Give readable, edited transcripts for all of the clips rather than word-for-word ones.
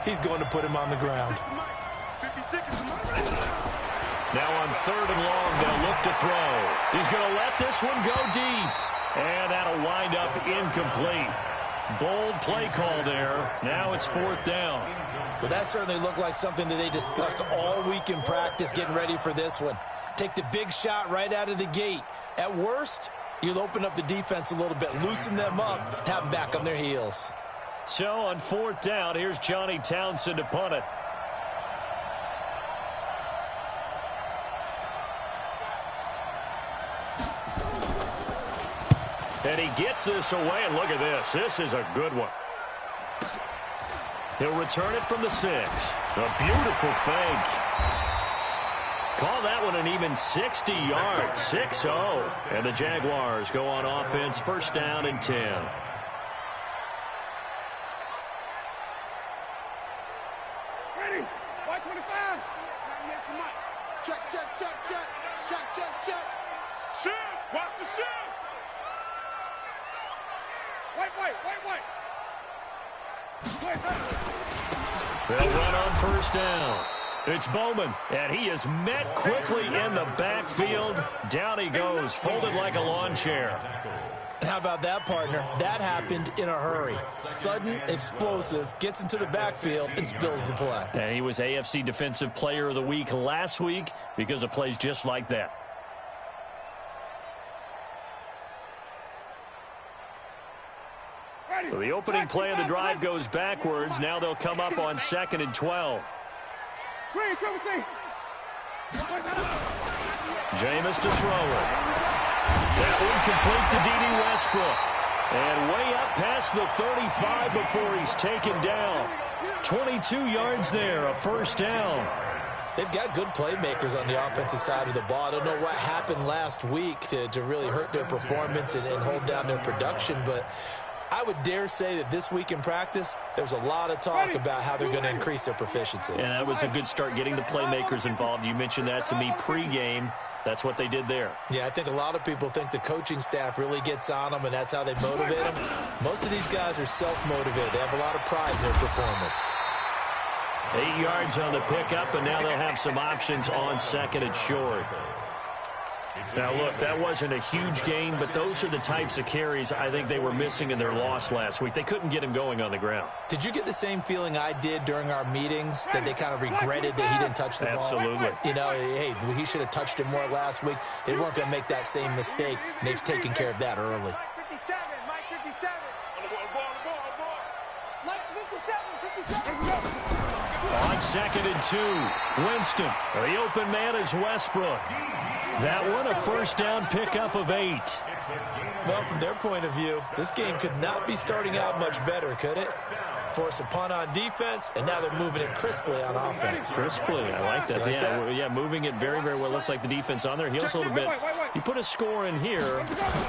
He's going to put him on the ground. Now on 3rd and long, they'll look to throw. He's going to let this one go deep. And that'll wind up incomplete. Bold play call there. Now it's 4th down. Well, that certainly looked like something that they discussed all week in practice getting ready for this one. Take the big shot right out of the gate. At worst, you'll open up the defense a little bit, loosen them up, and have them back on their heels. So on 4th down, here's Johnny Townsend to punt it. And he gets this away, and look at this. This is a good one. He'll return it from the 6. A beautiful fake. Call that one an even 60 yards, 6-0. And the Jaguars go on offense, 1st down and 10. Ready, Y25. Check. Shoot, watch the shoot. White. They'll run on 1st down. It's Bowman, and he is met quickly in the backfield. Down he goes, folded like a lawn chair. How about that, partner? That happened in a hurry. Sudden, explosive, gets into the backfield, and spills the play. And he was AFC Defensive Player of the Week last week because of plays just like that. So the opening play of the drive goes backwards. Now they'll come up on 2nd and 12. Jameis to throw it. That one complete to D.D. Westbrook. And way up past the 35 before he's taken down. 22 yards there, a 1st down. They've got good playmakers on the offensive side of the ball. I don't know what happened last week to really hurt their performance and hold down their production, but I would dare say that this week in practice, there's a lot of talk about how they're going to increase their proficiency. And that was a good start, getting the playmakers involved. You mentioned that to me pregame. That's what they did there. Yeah, I think a lot of people think the coaching staff really gets on them, and that's how they motivate them. Most of these guys are self-motivated. They have a lot of pride in their performance. 8 yards on the pickup, and now they'll have some options on 2nd and short. Now, look, that wasn't a huge gain, but those are the types of carries I think they were missing in their loss last week. They couldn't get him going on the ground. Did you get the same feeling I did during our meetings, that they kind of regretted that he didn't touch the ball? Absolutely. You know, hey, he should have touched it more last week. They weren't going to make that same mistake, and they've taken care of that early. Mike 57. Mike 57. On 2nd and 2, Winston. The open man is Westbrook. That one a 1st down pickup of 8. Well, from their point of view, this game could not be starting out much better, could it? Force a punt on defense, and now they're moving it crisply on offense. Crisply, I like that. Yeah, moving it very, very well. Looks like the defense on their heels a little bit. You put a score in here,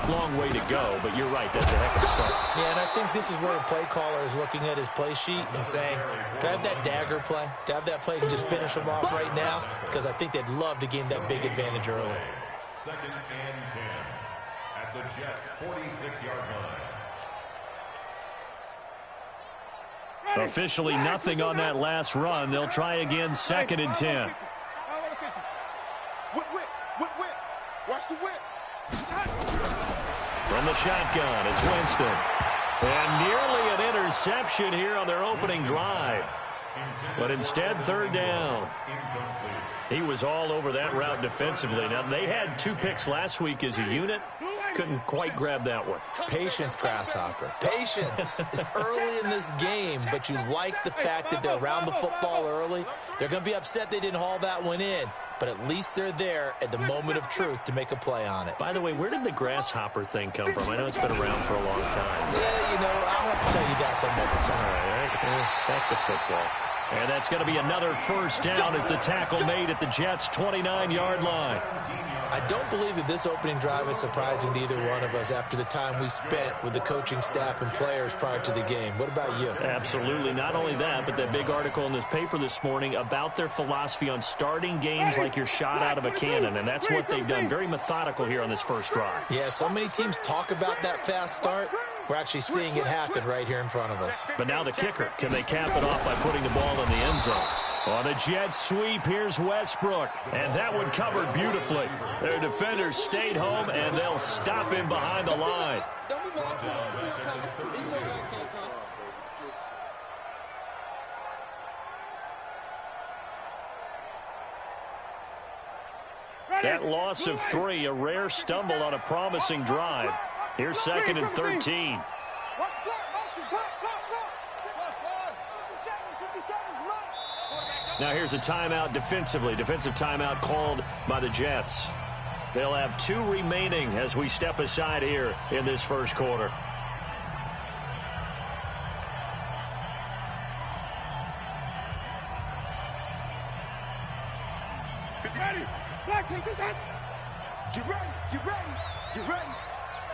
long way to go, but you're right, that's a heck of a start. Yeah, and I think this is where the play caller is looking at his play sheet and saying, do I have that dagger play? Do I have that play to just finish them off right now? Because I think they'd love to gain that big advantage early. 2nd and 10 at the Jets' 46-yard line. Officially nothing on that last run. They'll try again, 2nd and 10. Whip. Watch the whip. From the shotgun, it's Winston. And nearly an interception here on their opening drive. But instead, 3rd down. He was all over that route defensively. Now, they had 2 picks last week as a unit. Couldn't quite grab that one. Patience, Grasshopper. Patience. It's early in this game, but you like the fact that they're around the football early. They're going to be upset they didn't haul that one in, but at least they're there at the moment of truth to make a play on it. By the way, where did the grasshopper thing come from? I know it's been around for a long time. Yeah, you know, I'll have to tell you that some other time. All right. Back to football. And that's going to be another 1st down as the tackle made at the Jets' 29-yard line. I don't believe that this opening drive is surprising to either one of us after the time we spent with the coaching staff and players prior to the game. What about you? Absolutely. Not only that, but that big article in this paper this morning about their philosophy on starting games like you're shot out of a cannon, and that's what they've done. Very methodical here on this first drive. Yeah, so many teams talk about that fast start. we're actually seeing it happen right here in front of us. But now the kicker. Can they cap it off by putting the ball in the end zone? On the jet sweep, here's Westbrook. And that one covered beautifully. Their defenders stayed home, and they'll stop him behind the line. That loss of 3, a rare stumble on a promising drive. Here's 2nd and 13. Now here's a timeout defensively. Defensive timeout called by the Jets. They'll have 2 remaining as we step aside here in this first quarter. Get ready, get ready, get ready.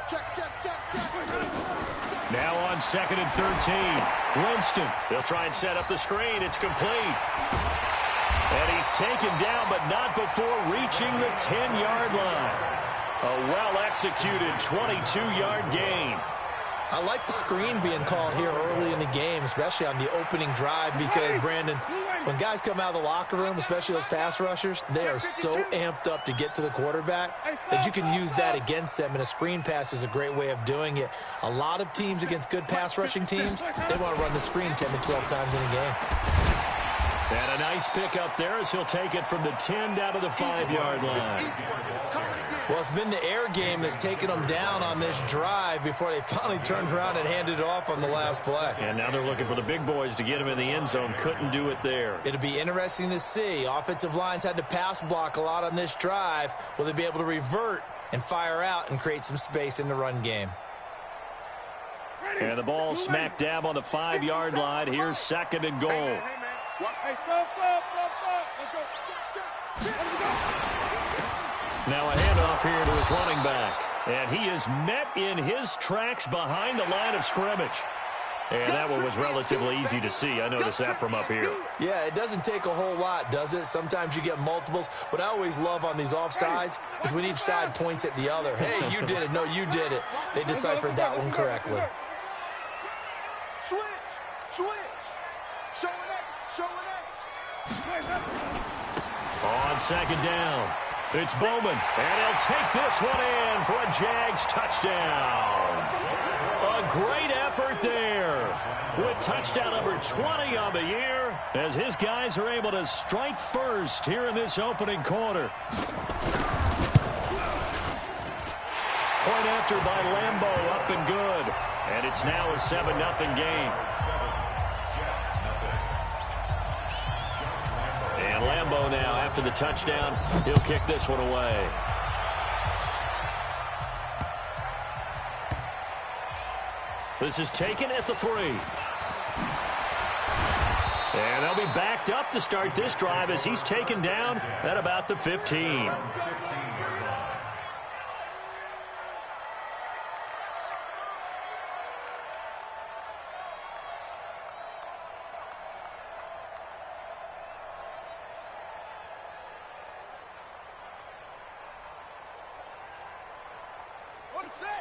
Check, check, check, check. Now on 2nd and 13. Winston. They'll try and set up the screen. It's complete. And he's taken down, but not before reaching the 10-yard line. A well-executed 22-yard gain. I like the screen being called here early in the game, especially on the opening drive, because, Brandon, when guys come out of the locker room, especially those pass rushers, they are so amped up to get to the quarterback that you can use that against them, and a screen pass is a great way of doing it. A lot of teams against good pass rushing teams, they want to run the screen 10 to 12 times in a game. And a nice pick up there as he'll take it from the 10 down to the 5-yard line. Well, it's been the air game that's taken them down on this drive before they finally turned around and handed it off on the last play. And now they're looking for the big boys to get him in the end zone. Couldn't do it there. It'll be interesting to see. Offensive lines had to pass block a lot on this drive. Will they be able to revert and fire out and create some space in the run game? And the ball smack dab on the 5-yard line. Here's 2nd and goal. Now a handoff here to his running back. And he is met in his tracks behind the line of scrimmage. And that one was relatively easy to see. I noticed that from up here. Yeah, it doesn't take a whole lot, does it? Sometimes you get multiples. What I always love on these offsides is when each side points at the other. Hey, you did it. No, you did it. They deciphered that one correctly. Switch, switch. Showing up, showing up. On 2nd down, it's Bowman. And he'll take this one in for a Jags touchdown. A great effort there with touchdown number 20 on the year as his guys are able to strike first here in this opening quarter. Point after by Lambeau, up and good. And it's now a 7-0 game. And Lambeau now, after the touchdown, he'll kick this one away. This is taken at the 3. And they'll be backed up to start this drive as he's taken down at about the 15.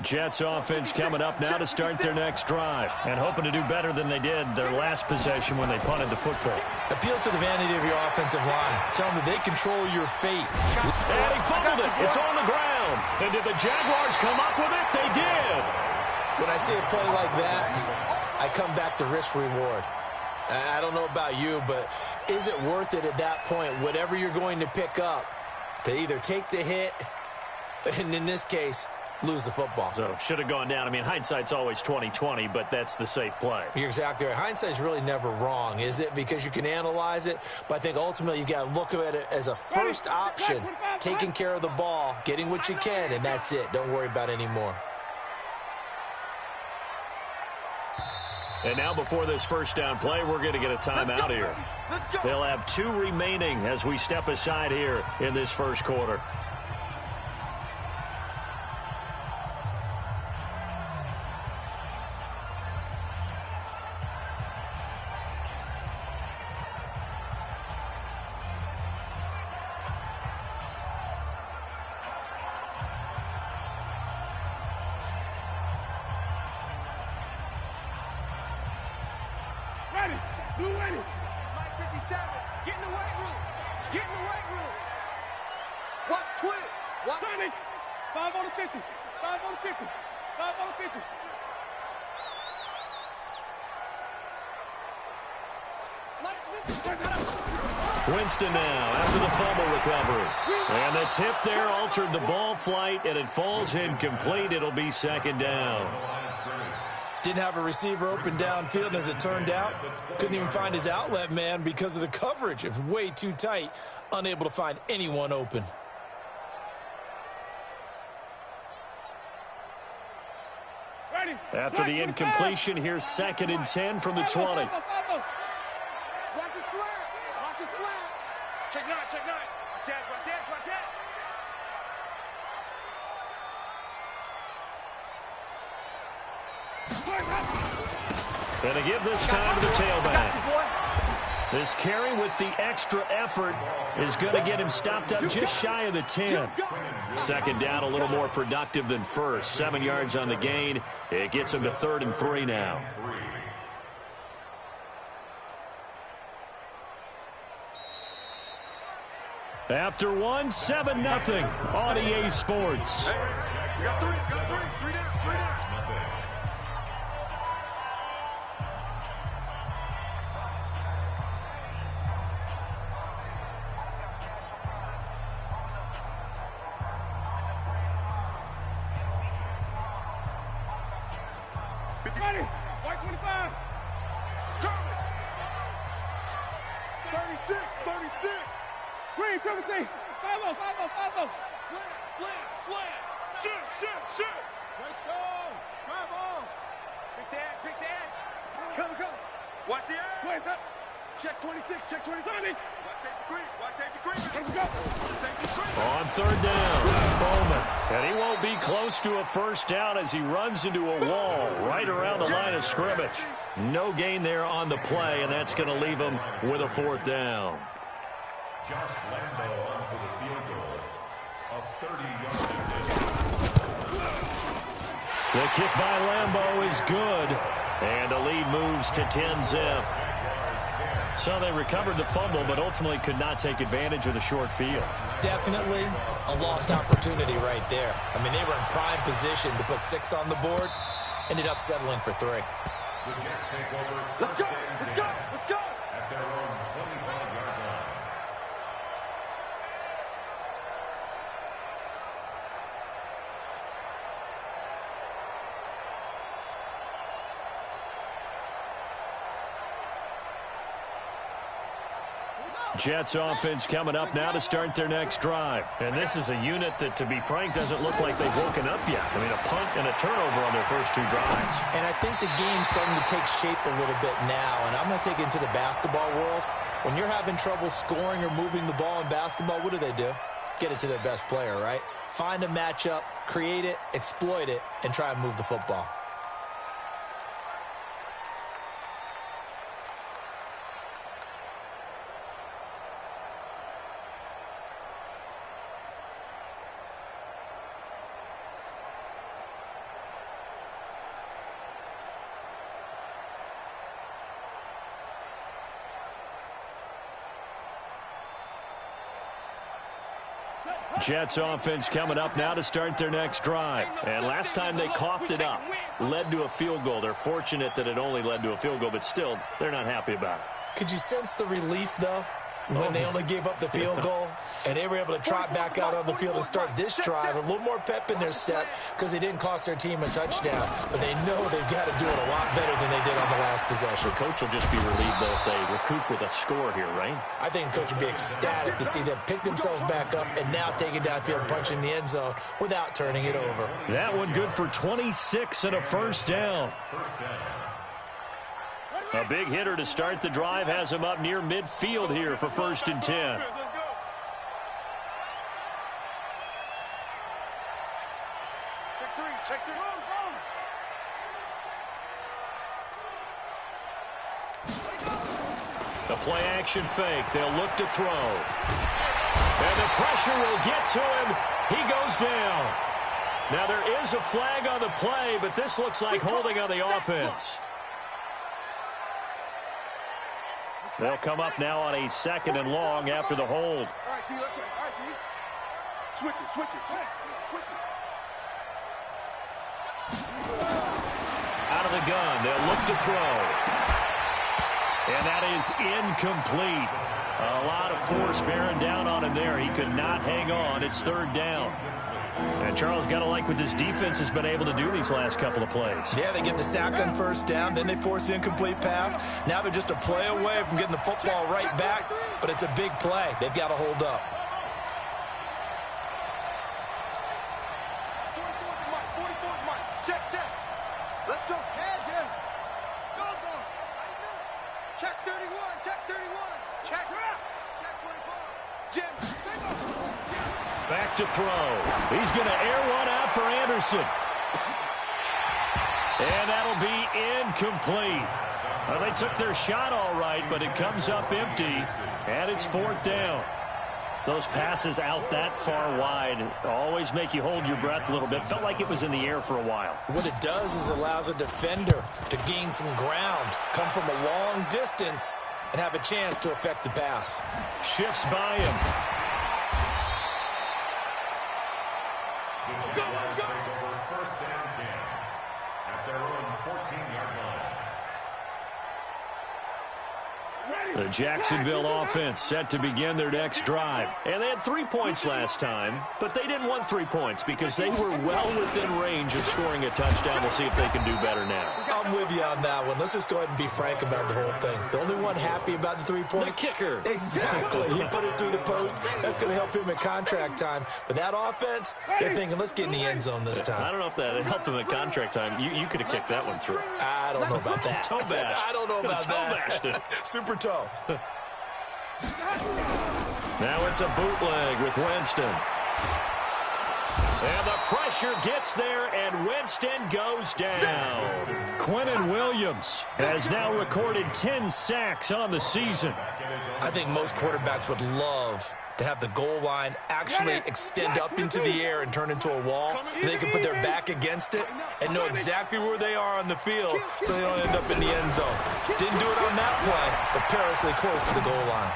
Jets offense coming up now to start their next drive and hoping to do better than they did their last possession when they punted the football. Appeal to the vanity of your offensive line. Tell them that they control your fate. And he fumbled it. It's on the ground. And did the Jaguars come up with it? They did. When I see a play like that, I come back to risk reward. I don't know about you, but is it worth it at that point, whatever you're going to pick up, to either take the hit, and in this case, lose the football? So should have gone down. I mean, hindsight's always 20/20, but that's the safe play. You're exactly right. Hindsight's really never wrong, is it? Because you can analyze it, but I think ultimately you got to look at it as a first option, taking care of the ball, getting what you can, and that's it. Don't worry about any more. And now before this first down play, we're going to get a timeout here. They'll have 2 remaining as we step aside here in this first quarter. 50. 5 on the 50. 5 on the 50. Winston now after the fumble recovery. And the tip there altered the ball flight, and it falls incomplete. It'll be second down. Didn't have a receiver open downfield, and as it turned out, couldn't even find his outlet man because of the coverage. It was way too tight, unable to find anyone open. After the incompletion, here's 2nd and 10 from the 20. Watch his flat. Watch his flat. Check 9, check 9. Watch that, watch that, watch that. And to give this time to the tailback. This carry with the extra effort is going to get him stopped up just shy of the 10. Second down, a little more productive than first. 7 yards on the gain. It gets him to 3rd and 3 now. After one, 7-0 on EA Sports. You got 3, 3 down, 3 down. Ready, white 25. Coming. 36, 36. Green, 17. 5-0, 5-0, 5-0. Slam. Shoot. Let's go. Drive on. Pick the edge. Come. Watch the edge. Wait up. Check 26, check 27. Watch safety green. Let's go. Safety green. On 3rd down, Bowman. And he won't be close to a first down as he runs into a wall right around the line of scrimmage. No gain there on the play, and that's going to leave him with a 4th down. Josh Lambo onto the field goal of 30 yards. The kick by Lambo is good, and the lead moves to 10-zip. So they recovered the fumble, but ultimately could not take advantage of the short field. Definitely a lost opportunity right there. I mean, they were in prime position to put 6 on the board, ended up settling for 3. The Jets take over. Let's go. At their own 25-yard line. Jets offense coming up now to start their next drive. And this is a unit that, to be frank, doesn't look like they've woken up yet. I mean, a punt and a turnover on their first 2 drives. And I think the game's starting to take shape a little bit now, and I'm going to take it into the basketball world. When you're having trouble scoring or moving the ball in basketball, what do? Get it to their best player, right? Find a matchup, create it, exploit it, and try and move the football. Jets offense coming up now to start their next drive. And last time they coughed it up, led to a field goal. They're fortunate that it only led to a field goal, but still, they're not happy about it. Could you sense the relief, though, when they only gave up the field goal and they were able to trot back out on the field and start this drive? A little more pep in their step because they didn't cost their team a touchdown, but they know they've got to do it a lot better than they did on the last possession. The coach will just be relieved, though, if they recoup with a score here, right? I think the coach would be ecstatic to see them pick themselves back up and now take it downfield, punch in the end zone without turning it over. That one good for 26 and a first down. A big hitter to start the drive has him up near midfield here for 1st and 10. Check 3. The play action fake. They'll look to throw. And the pressure will get to him. He goes down. Now there is a flag on the play, but this looks like holding on the offense. They'll come up now on a 2nd and long after the hold. All right, T, let's go. All right, T. Switch it. Out of the gun, they'll look to throw. And that is incomplete. A lot of force bearing down on him there. He could not hang on. It's third down. And Charles, got to like what this defense has been able to do these last couple of plays. Yeah, they get the sack on first down, then they force the incomplete pass. Now they're just a play away from getting the football right back, but it's a big play. They've got to hold up. Check, check. Let's go. Hands in. Go, go. Check 31. Check 31. Check. Check 24. Jim, single. Back to throw. He's going to air one out for Anderson. And that'll be incomplete. Well, they took their shot all right, but it comes up empty, and it's fourth down. Those passes out that far wide always make you hold your breath a little bit. Felt like it was in the air for a while. What it does is it allows a defender to gain some ground, come from a long distance, and have a chance to affect the pass. Shifts by him. First down 10 at their own 14-yard line. The Jacksonville offense set to begin their next drive. And they had 3 points last time, but they didn't want 3 points because they were well within range of scoring a touchdown. We'll see if they can do better now. I'm with you on that one. Let's just go ahead and be frank about the whole thing. The only one happy about the 3-point? The kicker. Exactly. He put it through the post. That's going to help him at contract time. But that offense, they're thinking, let's get in the end zone this time. I don't know if that helped him at contract time. You could have kicked that one through. I don't know about that. Toe bash. I don't know about toe that. Bashed it. Super toe. Now it's a bootleg with Winston. And the pressure gets there, and Winston goes down. Quinnen Williams has now recorded 10 sacks on the season. I think most quarterbacks would love to have the goal line actually extend up into the air and turn into a wall. They can put their back against it and know exactly where they are on the field so they don't end up in the end zone. Didn't do it on that play, but perilously close to the goal line.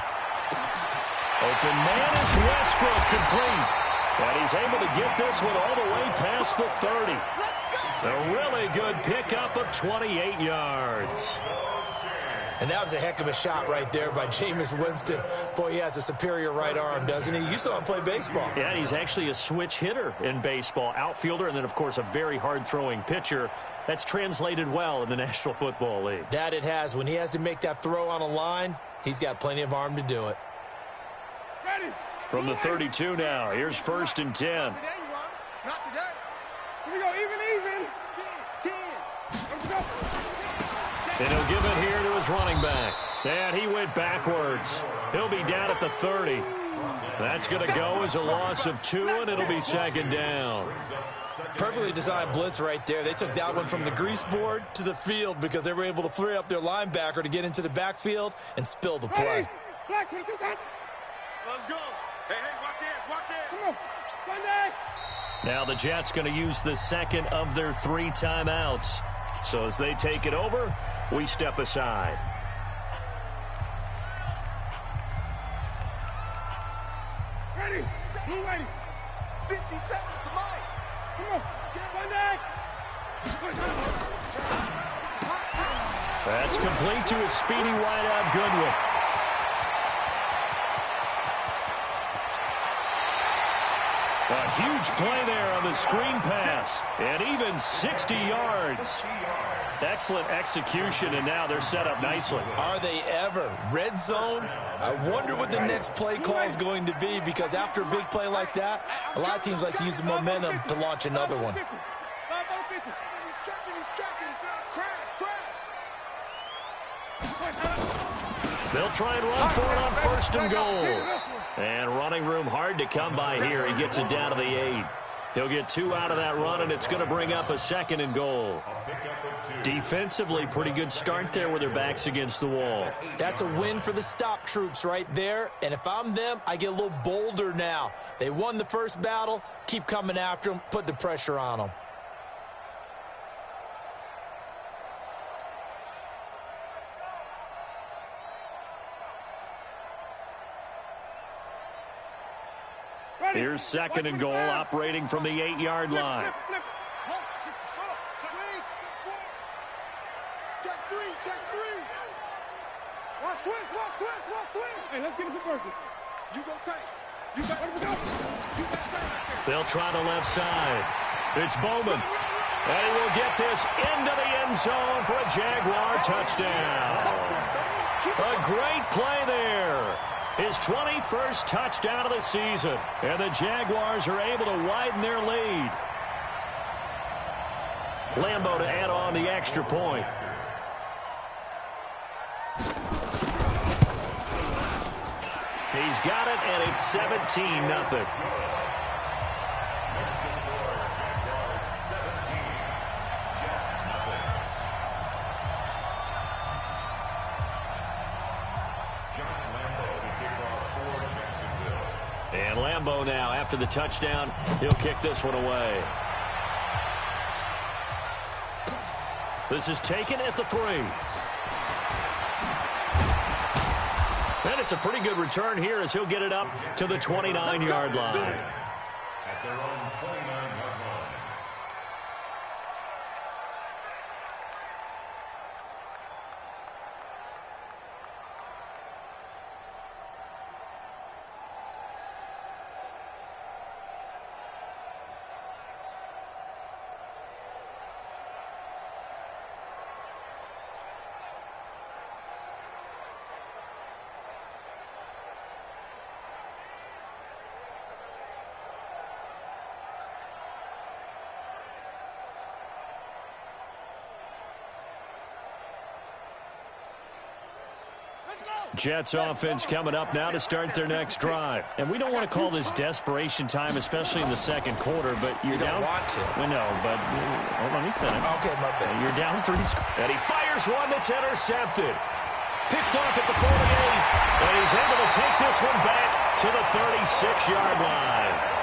Open man is Westbrook, complete. And he's able to get this one all the way past the 30. A really good pickup of 28 yards. And that was a heck of a shot right there by Jameis Winston. Boy, he has a superior right arm, doesn't he? You saw him play baseball. Yeah, he's actually a switch hitter in baseball. Outfielder, and then, of course, a very hard-throwing pitcher. That's translated well in the National Football League. That it has. When he has to make that throw on a line, he's got plenty of arm to do it. Ready. From the 32 now, here's 1st and 10. Not today, you are. Not today. Here we go. Even. 10. Let's go. And he'll give it here to his running back. And he went backwards. He'll be down at the 30. That's going to go as a loss of 2, and it'll be 2nd down. Perfectly designed blitz right there. They took that one from the grease board to the field because they were able to free up their linebacker to get into the backfield and spill the play. Let's go. Hey, watch it. Come on. Sunday. Now the Jets going to use the second of their 3 timeouts. So as they take it over, we step aside. Ready. Blue ready. 50 seconds to Mike. Come on. Sunday. That's complete to a speedy wideout Goodwin. A huge play there on the screen pass. And even 60 yards. Excellent execution, and now they're set up nicely. Are they ever? Red zone? I wonder what the next play call is going to be, because after a big play like that, a lot of teams like to use the momentum to launch another one. He's checking. Crash. They'll try and run for it on 1st and goal. And running room hard to come by here. He gets it down to the 8. He'll get 2 out of that run, and it's going to bring up a 2nd and goal. Defensively, pretty good start there with their backs against the wall. That's a win for the stop troops right there. And if I'm them, I get a little bolder now. They won the first battle. Keep coming after them. Put the pressure on them. Here's 2nd and goal, operating from the 8-yard line. check three. Watch twist. Hey, let's get a conversion. You go tight. You got to go. You got to stay. They'll try the left side. It's Bowman. And he will get this into the end zone for a Jaguar touchdown. A great play there. His 21st touchdown of the season. And the Jaguars are able to widen their lead. Lambo to add on the extra point. He's got it, and it's 17-0. And Lambo now, after the touchdown, he'll kick this one away. This is taken at the 3. And it's a pretty good return here as he'll get it up to the 29-yard line. At their own 29-yard line. Jets offense coming up now to start their next drive. And we don't want to call this desperation time, especially in the second quarter, but you're down. Want to. We know, but hold on, let me finish. Okay, my bad. You're down 3 scores. And he fires one that's intercepted. Picked off at the 48. And he's able to take this one back to the 36-yard line.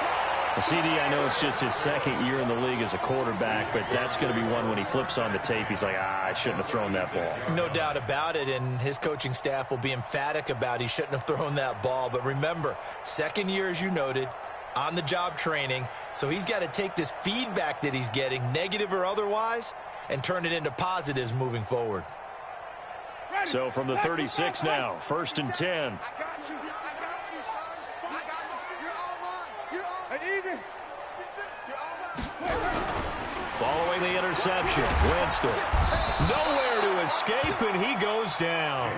CD, I know it's just his second year in the league as a quarterback, but that's going to be one when he flips on the tape. He's like, I shouldn't have thrown that ball. No doubt about it, and his coaching staff will be emphatic about he shouldn't have thrown that ball. But remember, second year, as you noted, on-the-job training, so he's got to take this feedback that he's getting, negative or otherwise, and turn it into positives moving forward. So from the 36 now, 1st and 10. I got you, son. I got you. You're all mine. You're all mine. Even. You're all mine. Following the interception, Winston. Nowhere to escape, and he goes down.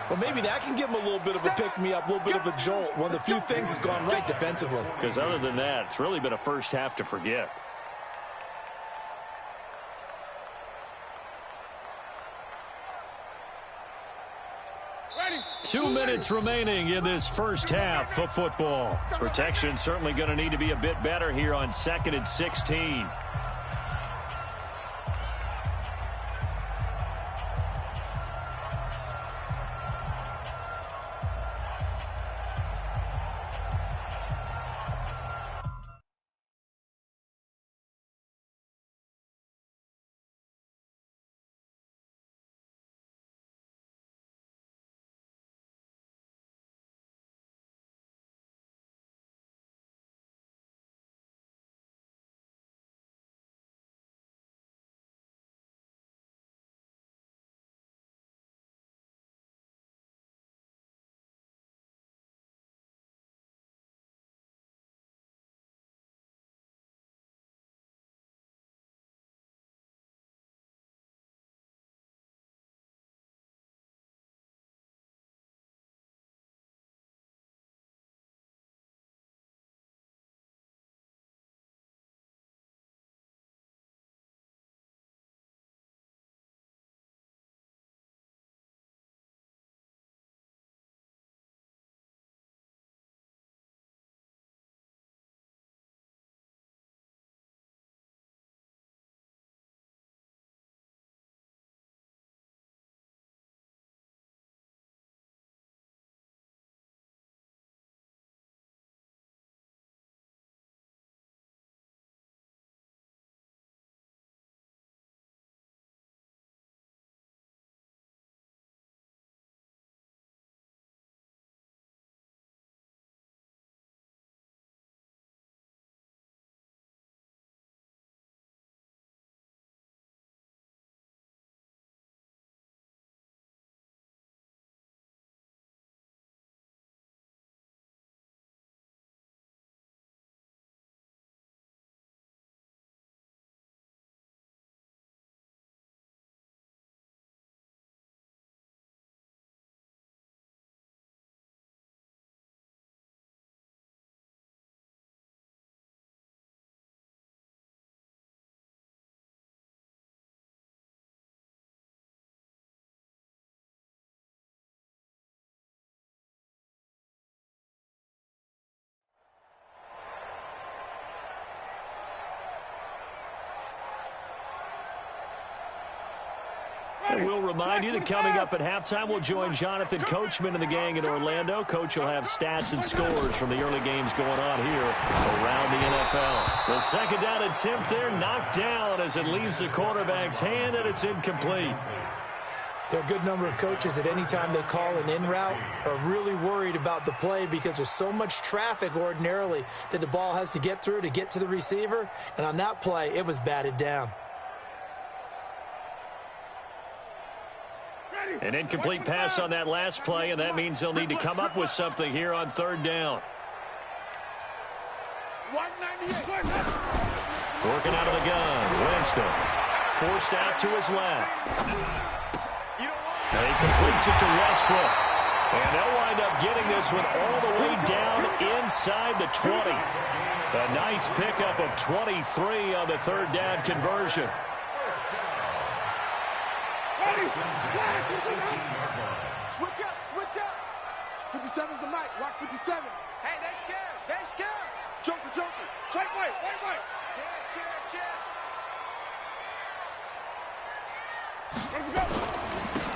Well, maybe that can give him a little bit of a pick-me-up, a little bit of a jolt. One of the few things that's gone right defensively. Because other than that, it's really been a first half to forget. Ready. 2 minutes remaining in this first half of football. Protection certainly going to need to be a bit better here on 2nd and 16. And we'll remind you that coming up at halftime, we'll join Jonathan Coachman and the gang in Orlando. Coach will have stats and scores from the early games going on here around the NFL. The second down attempt there knocked down as it leaves the quarterback's hand, and it's incomplete. There are a good number of coaches that any time they call an in route are really worried about the play because there's so much traffic ordinarily that the ball has to get through to get to the receiver. And on that play, it was batted down. An incomplete pass on that last play, and that means they'll need to come up with something here on third down. Working out of the gun, Winston. Forced out to his left. And he completes it to Westbrook. And they'll wind up getting this one all the way down inside the 20. A nice pickup of 23 on the third down conversion. Switch up, switch up. 57's the mic. Watch 57. Hey, they scared. They scared. Joker, Joker. Check, wait.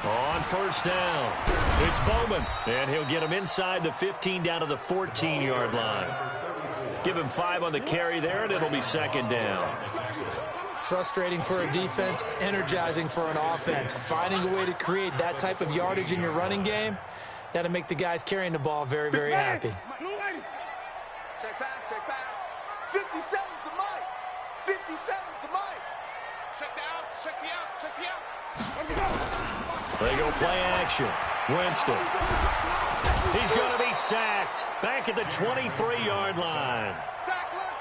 On first down, it's Bowman, and he'll get him inside the 15 down to the 14-yard line. Give him 5 on the carry there, and it'll be second down. Frustrating for a defense, energizing for an offense. Finding a way to create that type of yardage in your running game, that'll make the guys carrying the ball very, very happy. Check back. 57's the mic. 57's the mic. Check the outs, check the outs. They go play action. Winston. He's going to be sacked. Back at the 23-yard line.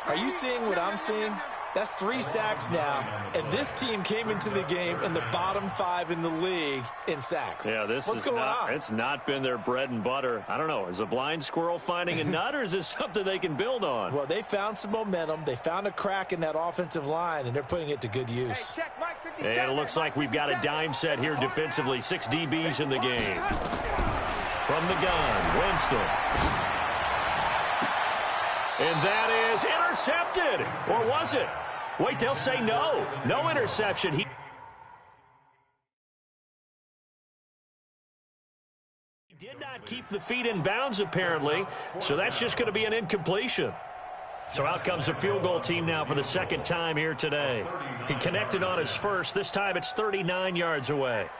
Are you seeing what I'm seeing? That's 3 sacks now, and this team came into the game in the bottom 5 in the league in sacks. Yeah, what's going on? It's not been their bread and butter. I don't know. Is a blind squirrel finding a nut, or is this something they can build on? Well, they found some momentum. They found a crack in that offensive line, and they're putting it to good use. Hey, check Mike 57. And it looks like we've got a dime set here defensively. 6 DBs in the game. From the gun, Winston. And that is intercepted. Or was it? Wait, they'll say no. No interception. He did not keep the feet in bounds, apparently. So that's just going to be an incompletion. So out comes the field goal team now for the second time here today. He connected on his first. This time it's 39 yards away.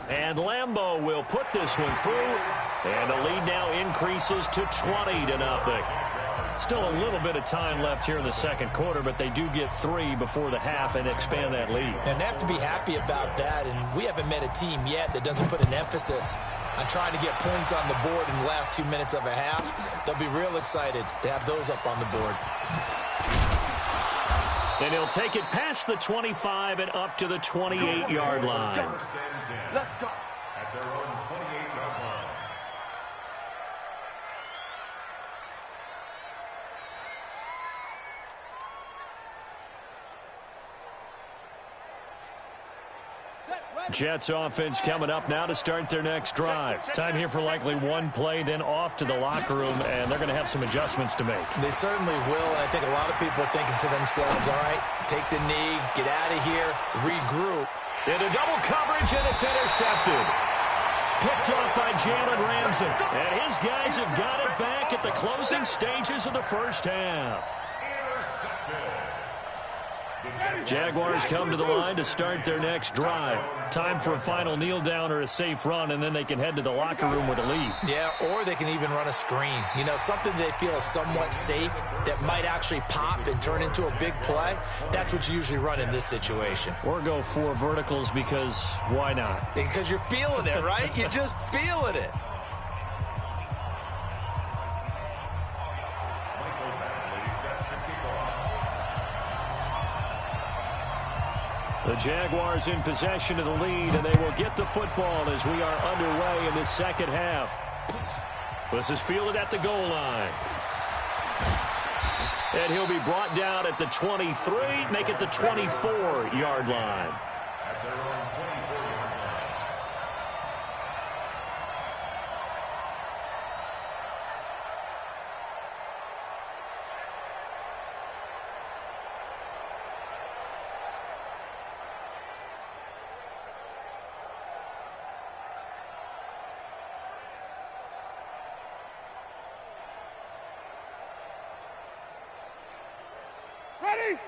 And Lambeau will put this one through. And the lead now increases to 20-0. Still a little bit of time left here in the second quarter, but they do get 3 before the half and expand that lead. And they have to be happy about that. And we haven't met a team yet that doesn't put an emphasis on trying to get points on the board in the last 2 minutes of a half. They'll be real excited to have those up on the board. And he'll take it past the 25 and up to the 28-yard line. Let's go. At their own 28-yard line. Jets offense coming up now to start their next drive. Time here for likely one play, then off to the locker room, and they're going to have some adjustments to make. They certainly will, and I think a lot of people are thinking to themselves, all right, take the knee, get out of here, regroup. Into double coverage, and it's intercepted. Picked off by Jalen Ramsey. And his guys have got it back at the closing stages of the first half. Jaguars come to the line to start their next drive. Time for a final kneel down or a safe run, and then they can head to the locker room with a lead. Yeah, or they can even run a screen. You know, something they feel is somewhat safe that might actually pop and turn into a big play. That's what you usually run in this situation. Or go 4 verticals because why not? Because you're feeling it, right? You're just feeling it. The Jaguars in possession of the lead, and they will get the football as we are underway in the second half. This is fielded at the goal line. And he'll be brought down at the 23, make it the 24-yard line. At their own 24-yard line.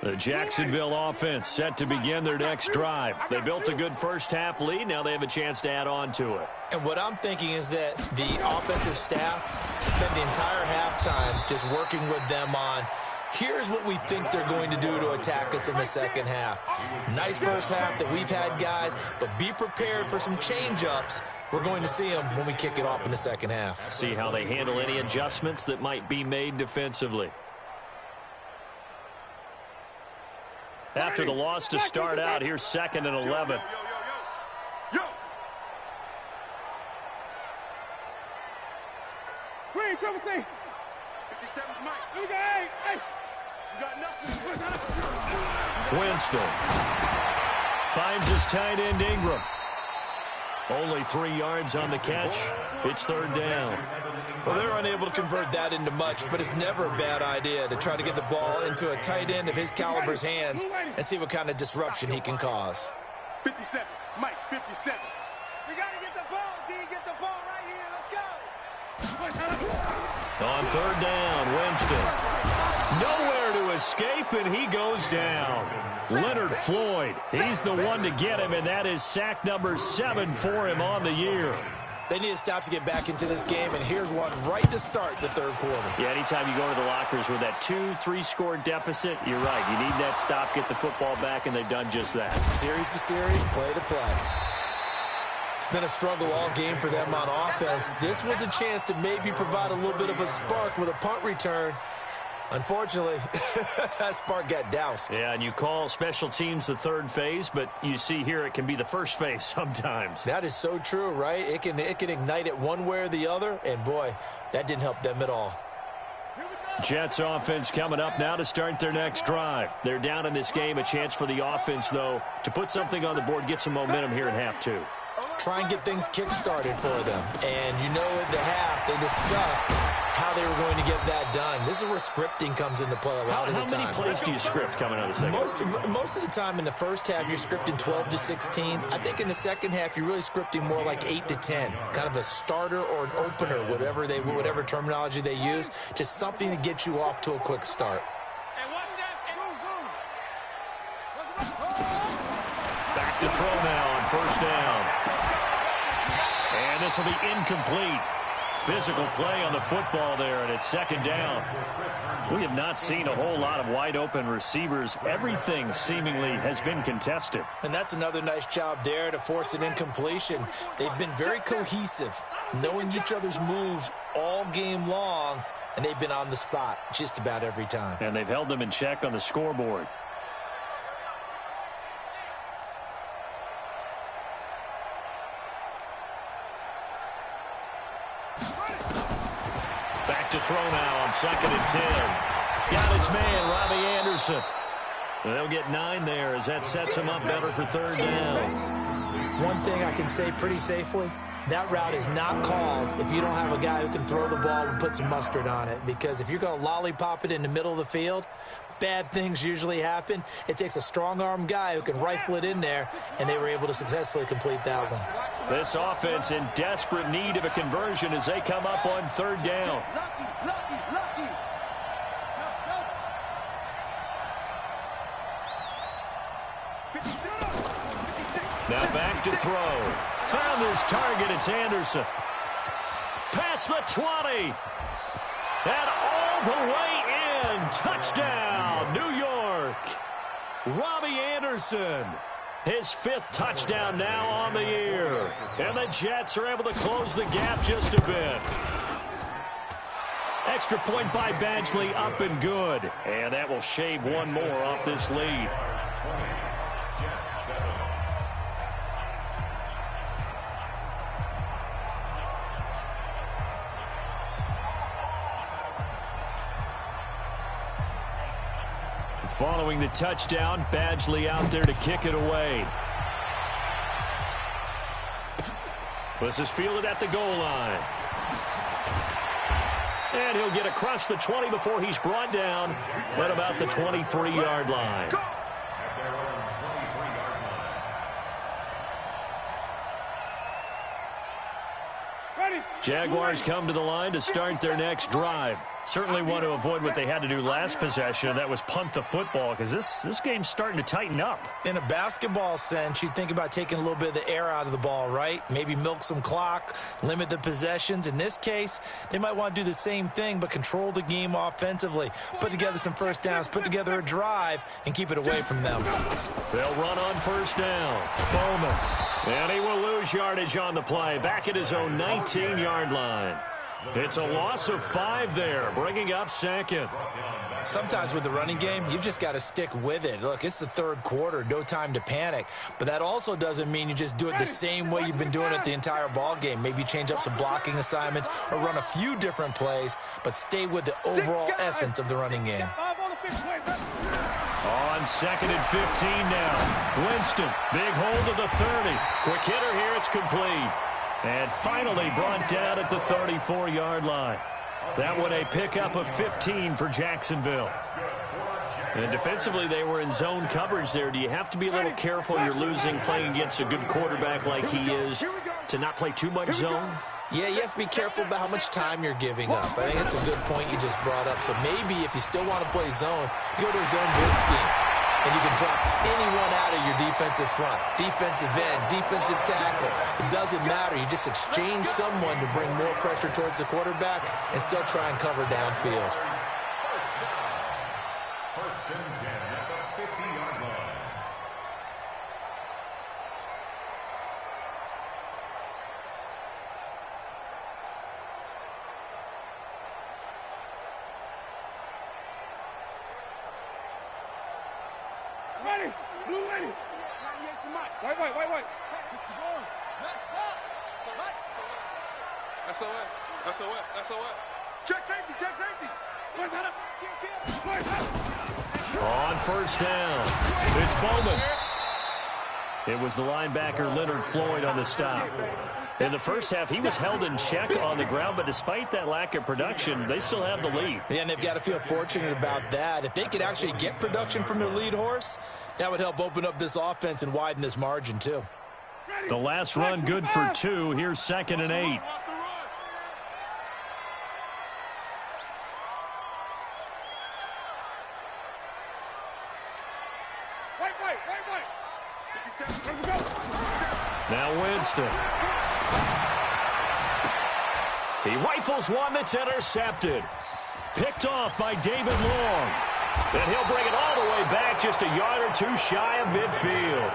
The Jacksonville offense set to begin their next drive. They built a good first-half lead. Now they have a chance to add on to it. And what I'm thinking is that the offensive staff spent the entire halftime just working with them on, here's what we think they're going to do to attack us in the second half. Nice first half that we've had, guys, but be prepared for some change-ups. We're going to see them when we kick it off in the second half. See how they handle any adjustments that might be made defensively. After the loss to start out, here's 2nd and 11. Green, triple C. 57 Mike. Hey. You got nothing. Winston finds his tight end Ingram. Only 3 yards on the catch. It's 3rd down. Well, they're unable to convert that into much, but it's never a bad idea to try to get the ball into a tight end of his caliber's hands and see what kind of disruption he can cause. 57, Mike, 57. We got to get the ball, D. Get the ball right here. Let's go. On 3rd down, Winston. Nowhere to escape, and he goes down. Leonard Floyd, he's the one to get him, and that is sack number 7 for him on the year. They need a stop to get back into this game, and here's one right to start the 3rd quarter. Yeah, anytime you go to the lockers with that 2-3 score deficit, you're right. You need that stop, get the football back, and they've done just that. Series to series, play to play. It's been a struggle all game for them on offense. This was a chance to maybe provide a little bit of a spark with a punt return. Unfortunately, that spark got doused. Yeah, and you call special teams the 3rd phase, but you see here it can be the 1st phase sometimes. That is so true, right? It can ignite it one way or the other, and boy, that didn't help them at all. Jets offense coming up now to start their next drive. They're down in this game. A chance for the offense, though, to put something on the board, get some momentum here in half 2. Try and get things kick-started for them. And you know at the half, they discussed how they were going to get that done. This is where scripting comes into play a lot of the time. How many plays do you script coming out of the second? Most of the time in the first half, you're scripting 12 to 16. I think in the second half, you're really scripting more like 8 to 10. Kind of a starter or an opener, whatever terminology they use. Just something to get you off to a quick start. Back to throw now on 1st down. And this will be incomplete. Physical play on the football there, and it's 2nd down. We have not seen a whole lot of wide-open receivers. Everything seemingly has been contested. And that's another nice job there to force an incompletion. They've been very cohesive, knowing each other's moves all game long, and they've been on the spot just about every time. And they've held them in check on the scoreboard. Back to throw now on 2nd and 10. Got his man, Robbie Anderson. They'll get 9 there as that sets him up better for 3rd down. One thing I can say pretty safely, that route is not called if you don't have a guy who can throw the ball and put some mustard on it. Because if you're going to lollipop it in the middle of the field, bad things usually happen. It takes a strong-arm guy who can rifle it in there, and they were able to successfully complete that one. This offense in desperate need of a conversion as they come up on 3rd down. Now back to throw. Found his target. It's Anderson. Past the 20. And all the way in. Touchdown, New York. Robbie Anderson. His 5th touchdown now on the year. And the Jets are able to close the gap just a bit. Extra point by Badgley, up and good. And that will shave one more off this lead. Following the touchdown, Badgley out there to kick it away. This is fielded at the goal line. And he'll get across the 20 before he's brought down at about the 23-yard line. Jaguars come to the line to start their next drive. Certainly want to avoid what they had to do last possession. That was punt the football, because this game's starting to tighten up. In a basketball sense, you think about taking a little bit of the air out of the ball, right? Maybe milk some clock, limit the possessions. In this case, they might want to do the same thing, but control the game offensively. Put together some first downs, put together a drive, and keep it away from them. They'll run on first down. Bowman. And he will lose yardage on the play. Back at his own 19-yard line. It's a loss of 5 there, bringing up second. Sometimes with the running game, you've just got to stick with it. Look, it's the third quarter, no time to panic. But that also doesn't mean you just do it the same way you've been doing it the entire ball game. Maybe change up some blocking assignments or run a few different plays, but stay with the overall essence of the running game. On second and 15 now. Winston, big hold of the 30. Quick hitter here, it's complete. And finally brought down at the 34-yard line. That one a pickup of 15 for Jacksonville. And defensively, they were in zone coverage there. Do you have to be a little careful you're losing playing against a good quarterback like he is to not play too much zone? Yeah, you have to be careful about how much time you're giving up. I think that's a good point you just brought up. So maybe if you still want to play zone, you go to a zone blitz scheme. And you can drop anyone out of your defensive front, defensive end, defensive tackle. It doesn't matter. You just exchange someone to bring more pressure towards the quarterback and still try and cover downfield. First and 10 at the 50-yard line. Ready, blue ready. Wait. SOS. Check safety. On first down, it's Bowman. It was the linebacker Leonard Floyd on the stop. In the first half, he was held in check on the ground, but despite that lack of production, they still have the lead. Yeah, and they've got to feel fortunate about that. If they could actually get production from their lead horse, that would help open up this offense and widen this margin too. The last run good for 2. Here's second and 8. Now Winston. He rifles one that's intercepted. Picked off by David Long. And he'll bring it all the way back just a yard or 2 shy of midfield.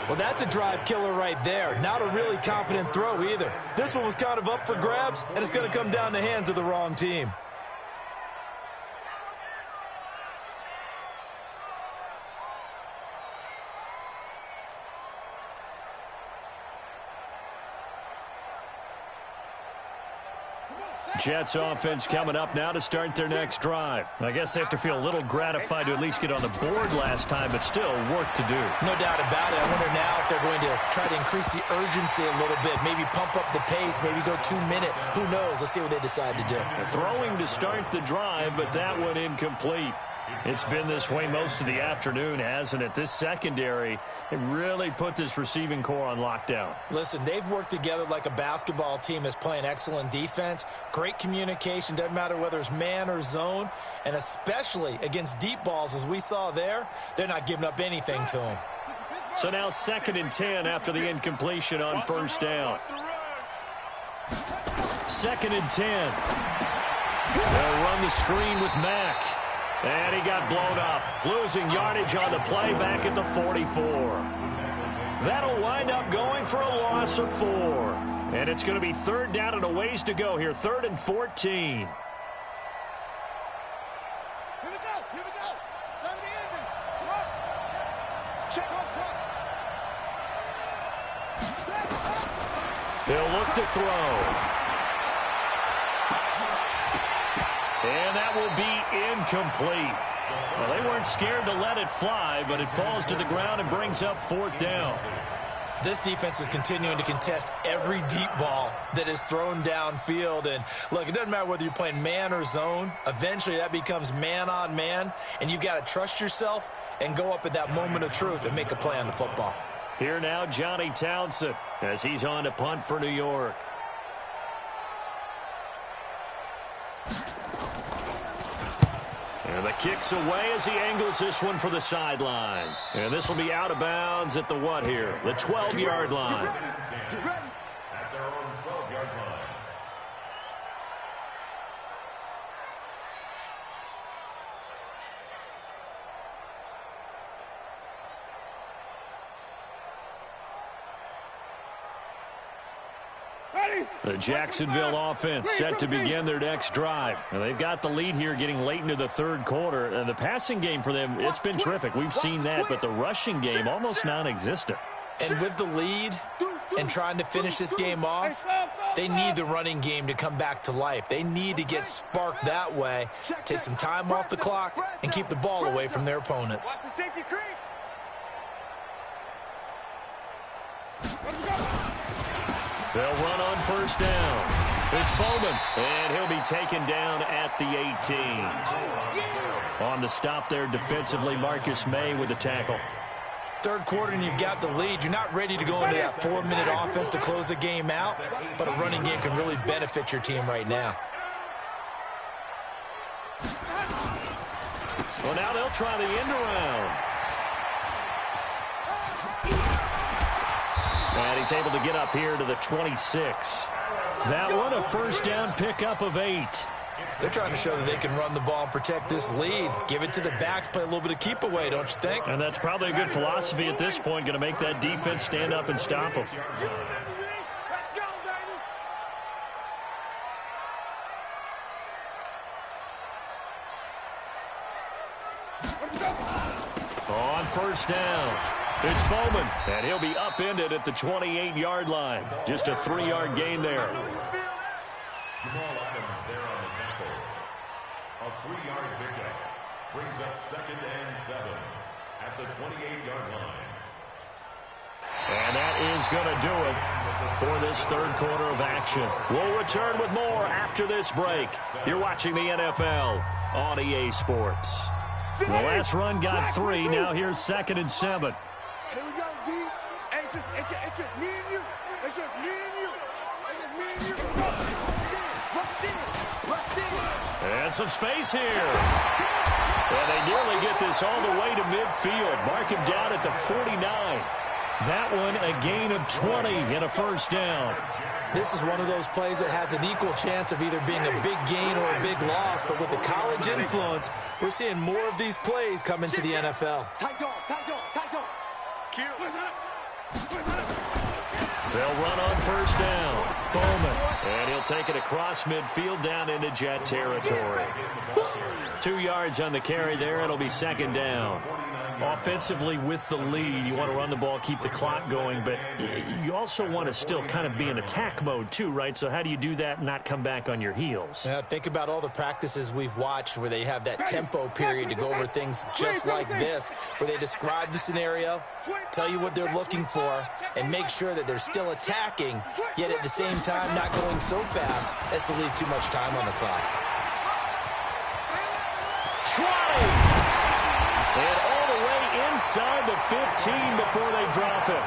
Well, that's a drive killer right there. Not a really confident throw either. This one was kind of up for grabs, and it's going to come down the hands of the wrong team. Jets offense coming up now to start their next drive. I guess they have to feel a little gratified to at least get on the board last time, but still work to do. No doubt about it. I wonder now if they're going to try to increase the urgency a little bit, maybe pump up the pace, maybe go 2-minute. Who knows? Let's see what they decide to do. Throwing to start the drive, but that one incomplete. It's been this way most of the afternoon, hasn't it? This secondary, it really put this receiving core on lockdown. Listen, they've worked together like a basketball team that's playing excellent defense. Great communication, doesn't matter whether it's man or zone. And especially against deep balls, as we saw there, they're not giving up anything to them. So now second and 10 after the incompletion on first down. Second and 10. They'll run the screen with Mack. And he got blown up, losing yardage on the play back at the 44. That'll wind up going for a loss of 4. And it's going to be third down and a ways to go here, 3rd and 14. Here we go. Side of the engine. Truck. Check on truck. They'll look to throw. And that will be incomplete. Well, they weren't scared to let it fly, but it falls to the ground and brings up 4th down. This defense is continuing to contest every deep ball that is thrown downfield. And, look, it doesn't matter whether you're playing man or zone. Eventually, that becomes man on man, and you've got to trust yourself and go up at that moment of truth and make a play on the football. Here now, Johnny Townsend, as he's on to punt for New York. And the kick's away as he angles this one for the sideline. And this will be out of bounds at the what here? The 12-yard line. At their own 12-yard line. The Jacksonville offense set to begin their next drive. And they've got the lead here getting late into the third quarter. And the passing game for them, it's been terrific. We've seen that, but the rushing game almost non-existent. And with the lead and trying to finish this game off, they need the running game to come back to life. They need to get sparked that way, take some time off the clock, and keep the ball away from their opponents. They'll run on first down. It's Bowman, and he'll be taken down at the 18. On the stop there defensively, Marcus May with the tackle. Third quarter and you've got the lead. You're not ready to go into that 4-minute offense to close the game out, but a running game can really benefit your team right now. Well, now they'll try the end around. And he's able to get up here to the 26. That one a first down pickup of 8. They're trying to show that they can run the ball and protect this lead. Give it to the backs, play a little bit of keep away, don't you think? And that's probably a good philosophy at this point, going to make that defense stand up and stop them. On first down, it's Bowman, and he'll be upended at the 28-yard line. Just a 3-yard gain there. Jamal Adams there on the tackle. A 3-yard pickup brings up 2nd and 7 at the 28-yard line. And that is going to do it for this third quarter of action. We'll return with more after this break. You're watching the NFL on EA Sports. The last run got 3. Now here's 2nd and 7. Here we go, D. Hey, it's just me and you. It's just me and you. It's just me and you. Rush in. And some space here. And they nearly get this all the way to midfield. Mark him down at the 49. That one a gain of 20 and a first down. This is one of those plays that has an equal chance of either being a big gain or a big loss. But with the college influence, we're seeing more of these plays come into the NFL. Tight dog. They'll run on first down. Bowman. And he'll take it across midfield down into Jet territory. 2 yards on the carry there. It'll be 2nd down. Offensively with the lead, you want to run the ball, keep the clock going, but you also want to still kind of be in attack mode too, right? So how do you do that and not come back on your heels? Think about all the practices we've watched where they have that tempo period to go over things just like this, where they describe the scenario, tell you what they're looking for, and make sure that they're still attacking, yet at the same time not going so fast as to leave too much time on the clock. And all the way inside the 15 before they drop him.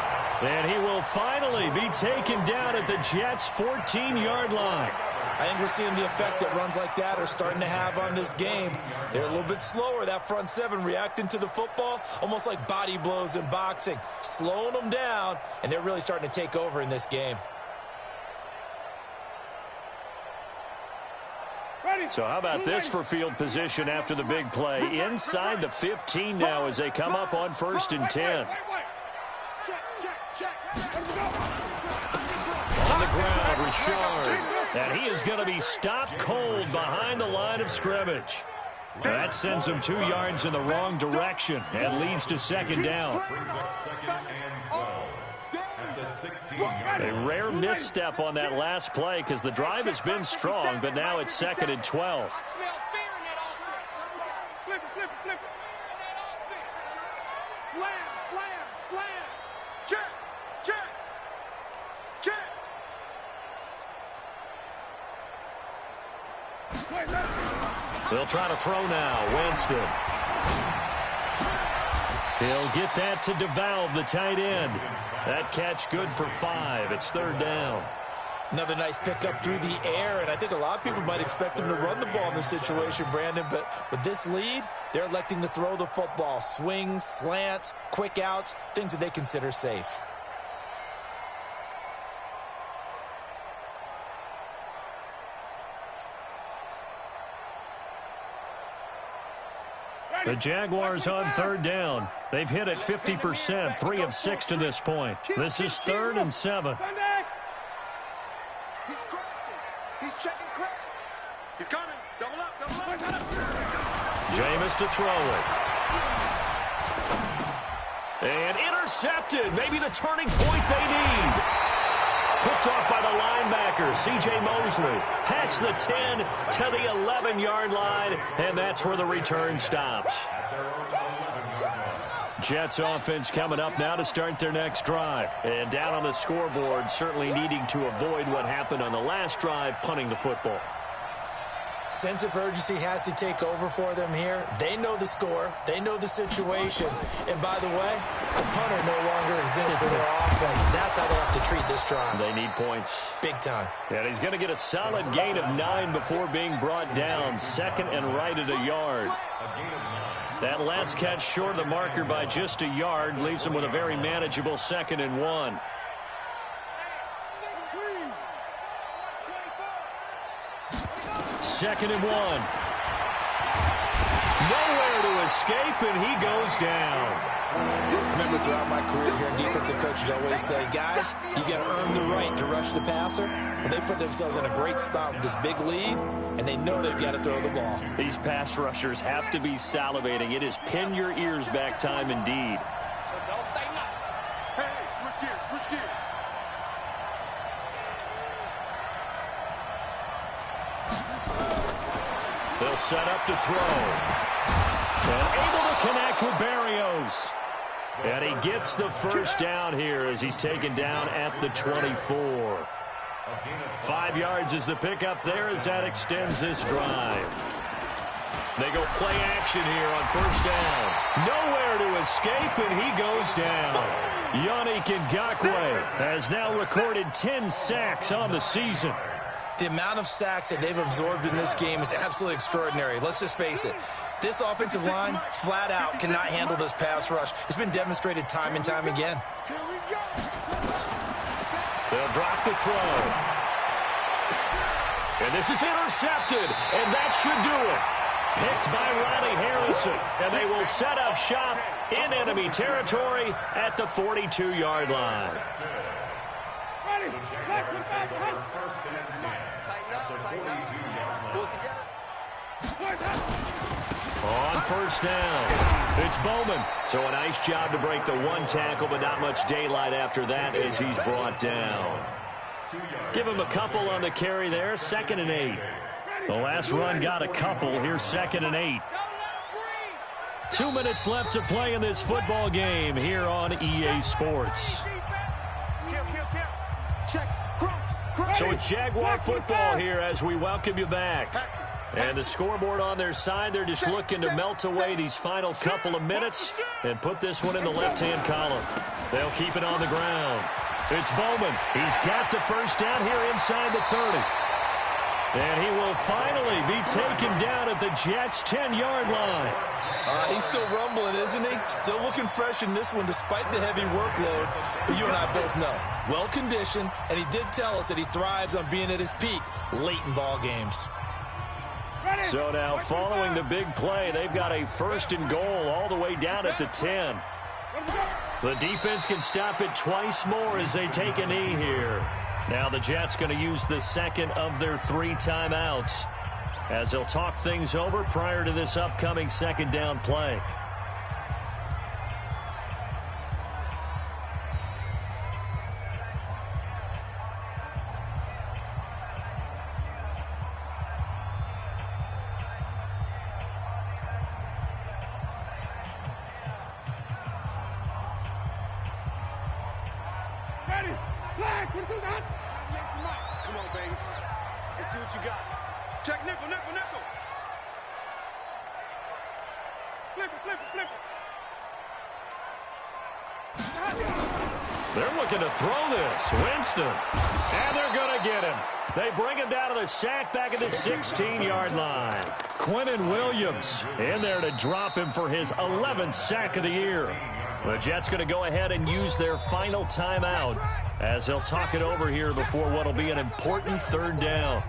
And he will finally be taken down at the Jets' 14-yard line. I think we're seeing the effect that runs like that are starting to have on this game. They're a little bit slower, that front seven, reacting to the football, almost like body blows in boxing, slowing them down, and they're really starting to take over in this game. So how about this for field position after the big play? Inside the 15 now as they come up on 1st and 10. On the ground, Richard. And he is going to be stopped cold behind the line of scrimmage. That sends him 2 yards in the wrong direction and leads to 2nd down. Brings up 2nd and 12 at the 16-yard line. A rare misstep on that last play because the drive has been strong, but now it's 2nd and 12. I smell fear in that offense. Flip it. Slam. Check. They'll try to throw now. Winston. He'll get that to DeValve, the tight end. That catch good for 5. It's 3rd down. Another nice pickup through the air, and I think a lot of people might expect him to run the ball in this situation, Brandon, but with this lead, they're electing to throw the football. Swings, slants, quick outs, things that they consider safe. The Jaguars on third down. They've hit it 50%, 3 of 6 to this point. This is 3rd and 7. He's crossing. He's checking crack. He's coming. Double up, double up. Jameis to throw it. And intercepted. Maybe the turning point they need. Picked off by the linebacker, C.J. Mosley. Past the 10 to the 11-yard line, and that's where the return stops. Jets offense coming up now to start their next drive. And down on the scoreboard, certainly needing to avoid what happened on the last drive, punting the football. Sense of urgency has to take over for them here. They know the score. They know the situation. And by the way, the punter no longer exists for their offense. That's how they have to treat this drive. They need points. Big time. And he's going to get a solid gain of 9 before being brought down. Second and right at a yard. That last catch short of the marker by just a yard leaves him with a very manageable 2nd and 1. Second and 1. Nowhere to escape, and he goes down. Remember, throughout my career here, defensive coaches always say, guys, you got to earn the right to rush the passer. Well, they put themselves in a great spot with this big lead, and they know they've got to throw the ball. These pass rushers have to be salivating. It is pin your ears back time indeed. So don't say nothing. Hey, switch gears, switch gears. They'll set up to throw. And able to connect with Berrios. And he gets the first down here as he's taken down at the 24. 5 yards is the pickup there as that extends this drive. They go play action here on first down. Nowhere to escape, and he goes down. Yannick Ngakoue has now recorded 10 sacks on the season. The amount of sacks that they've absorbed in this game is absolutely extraordinary. Let's just face it. This offensive line, flat out, cannot handle this pass rush. It's been demonstrated time and time again. They'll drop the throw. And this is intercepted, and that should do it. Picked by Riley Harrison, and they will set up shop in enemy territory at the 42-yard line. On first down, it's Bowman. So a nice job to break the one tackle, but not much daylight after that as he's brought down. Give him a couple on the carry there, 2nd and 8. The last run got a couple. Here's 2nd and 8. 2 minutes left to play in this football game here on EA Sports. So it's Jaguar football here as we welcome you back. And the scoreboard on their side, they're just looking to melt away these final couple of minutes and put this one in the left-hand column. They'll keep it on the ground. It's Bowman. He's got the first down here inside the 30. And he will finally be taken down at the Jets' 10-yard line. He's still rumbling, isn't he? Still looking fresh in this one despite the heavy workload. But you and I both know. Well-conditioned, and he did tell us that he thrives on being at his peak late in ball games. So now, following the big play, they've got a 1st and goal all the way down at the 10. The defense can stop it twice more as they take a knee here. Now the Jets going to use the 2nd of their 3 timeouts as they'll talk things over prior to this upcoming 2nd down play. Come on, baby. Let's see what you got. Check nickel, nickel, nickel. Flip it, flip it, flip They're looking to throw this. Winston. And they're going to get him. They bring him down to the sack back at the 16-yard line. Quinnen Williams in there to drop him for his 11th sack of the year. The Jets going to go ahead and use their final timeout as they'll talk it over here before what will be an important third down.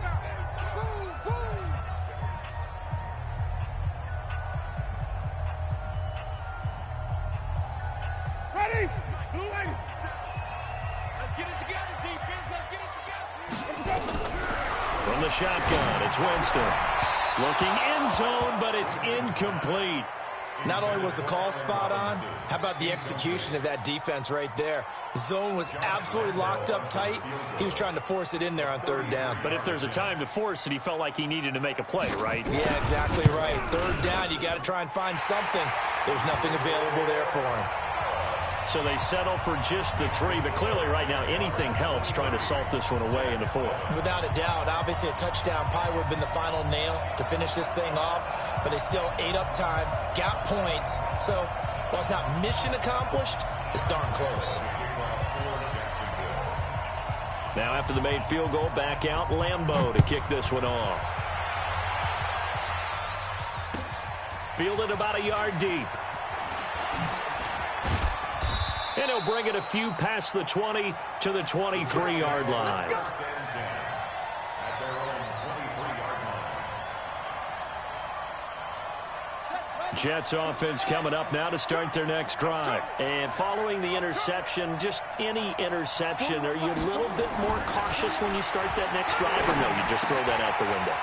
Ready? Blue lady. Let's get it together, defense. Let's get it together. From the shotgun, it's Winston. Looking end zone, but it's incomplete. Not only was the call spot on, how about the execution of that defense right there? The zone was absolutely locked up tight. He was trying to force it in there on third down. But if there's a time to force it, he felt like he needed to make a play, right? Yeah, exactly right. Third down, you got to try and find something. There's nothing available there for him. So they settle for just the 3, but clearly right now anything helps trying to salt this one away in the 4th. Without a doubt, obviously a touchdown probably would have been the final nail to finish this thing off, but they still ate up time, got points. So while it's not mission accomplished, it's darn close. Now after the made field goal, back out Lambeau to kick this one off. Fielded about a yard deep. And he'll bring it a few past the 20 to the 23-yard line. Jets offense coming up now to start their next drive. And following the interception, just any interception, are you a little bit more cautious when you start that next drive, or no, you just throw that out the window?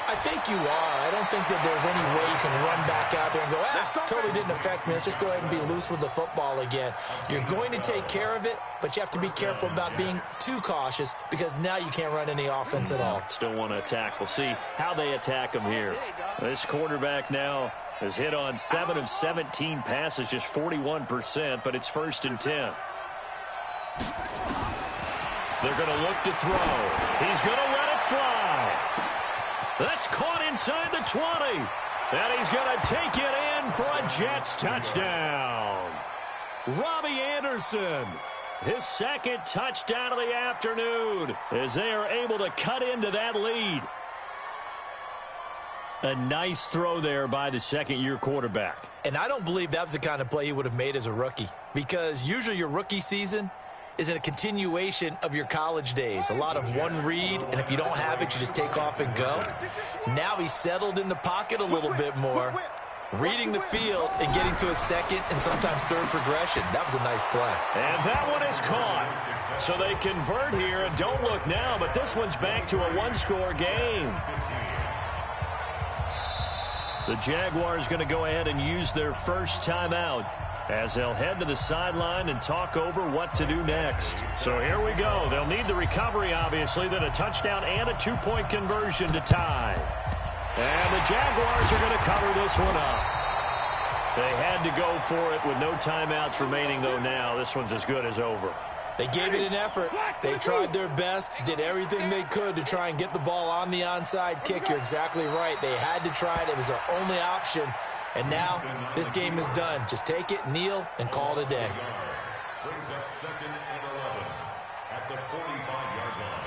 I think you are. I don't think that there's any way you can run back out there and go, totally didn't affect me. Let's just go ahead and be loose with the football again. You're going to take care of it, but you have to be careful about being too cautious because now you can't run any offense at all. Still want to attack. We'll see how they attack him here. This quarterback now has hit on 7 of 17 passes, just 41%, but it's 1st and 10. They're going to look to throw. He's going to let it fly. That's caught inside the 20. And he's going to take it in for a Jets touchdown. Robbie Anderson, his 2nd touchdown of the afternoon as they are able to cut into that lead. A nice throw there by the second-year quarterback. And I don't believe that was the kind of play he would have made as a rookie because usually your rookie season is a continuation of your college days. A lot of one read, and if you don't have it, you just take off and go. Now he's settled in the pocket a little bit more, reading the field and getting to a second and sometimes third progression. That was a nice play. And that one is caught. So they convert here, and don't look now, but this one's back to a one-score game. The Jaguars going to go ahead and use their first timeout as they'll head to the sideline and talk over what to do next. So here we go. They'll need the recovery, obviously, then a touchdown and a 2-point conversion to tie. And the Jaguars are going to cover this one up. They had to go for it with no timeouts remaining, though now. This one's as good as over. They gave it an effort. They tried their best, did everything they could to try and get the ball on the onside kick. You're exactly right. They had to try it. It was their only option. And now this game is done. Just take it, kneel, and call it a day. Brings up 2nd and 11 at the 45-yard line.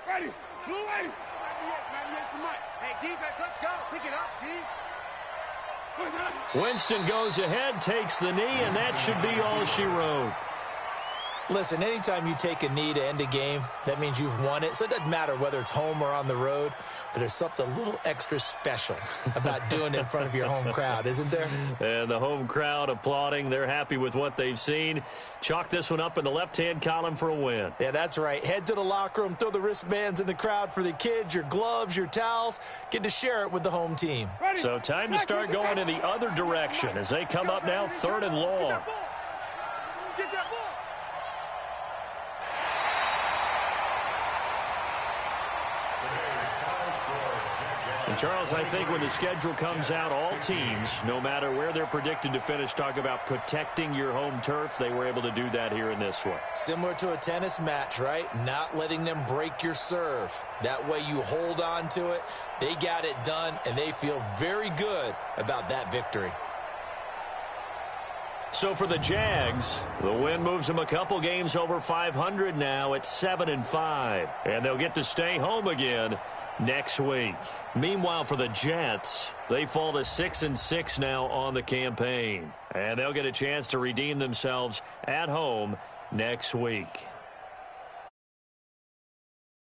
Ready. Blue lady. 98's the mic. Hey, defense, let's go. Pick it up, D. Winston goes ahead, takes the knee, and that should be all she wrote. Listen, anytime you take a knee to end a game, that means you've won it. So it doesn't matter whether it's home or on the road, but there's something a little extra special about doing it in front of your home crowd, isn't there? And the home crowd applauding. They're happy with what they've seen. Chalk this one up in the left-hand column for a win. Yeah, that's right. Head to the locker room, throw the wristbands in the crowd for the kids, your gloves, your towels. Get to share it with the home team. So time to start going in the other direction as they come up now 3rd and long. Get that ball. The Charles, I think when the schedule comes out, all teams, no matter where they're predicted to finish, talk about protecting your home turf. They were able to do that here in this one. Similar to a tennis match, right? Not letting them break your serve. That way you hold on to it. They got it done, and they feel very good about that victory. So for the Jags, the win moves them a couple games over 500 now at 7-5. And they'll get to stay home again next week. Meanwhile, for the Jets, they fall to 6-6 now on the campaign. And they'll get a chance to redeem themselves at home next week.